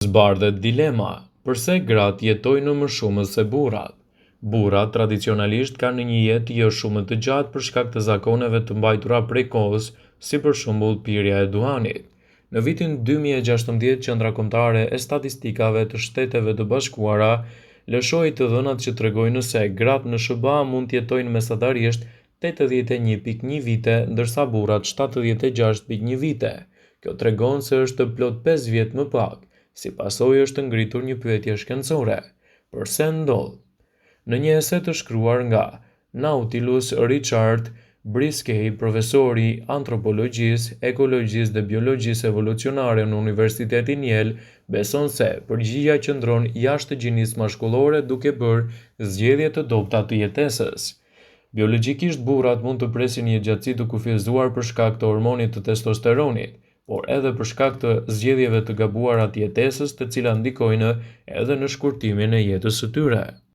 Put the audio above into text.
Zbardhet dilema, pse gratë jetojnë më shumë se burrat? Burrat tradicionalisht kanë një jetë jo shumë të gjatë për shkak të zakoneve të mbajtura prej kohës, si për shembull pirja e duhanit. Në vitin 2016, Qendra Kombëtare e Statistikave të Shteteve të Bashkuara lëshoi të dhënat që tregojnë se gratë në SBA mund të jetojnë mesatarisht 81,1 vite, ndërsa burrat 76,1 vite. Kjo tregon se është plot 5 vjet më pak. Si pasojë është ngritur një pyetje shkencore. Pse ndodh? Në një ese të shkruar nga Nautilus, Richard Briscoe, profesor i antropologjisë, ekologjisë dhe biologjisë evolucionare në Universitetin Yale, beson se përgjigjja qëndron jashtë gjinisë maskullore duke bërë zgjedhje të dobta të jetesës. Biologjikisht burrat mund të presin një gjatësi të kufizuar për shkak të hormonit të testosteronit, por edhe për shkak të zgjedhjeve të gabuara të jetesës, të cilat ndikojnë edhe në shkurtimin e jetës së tyre.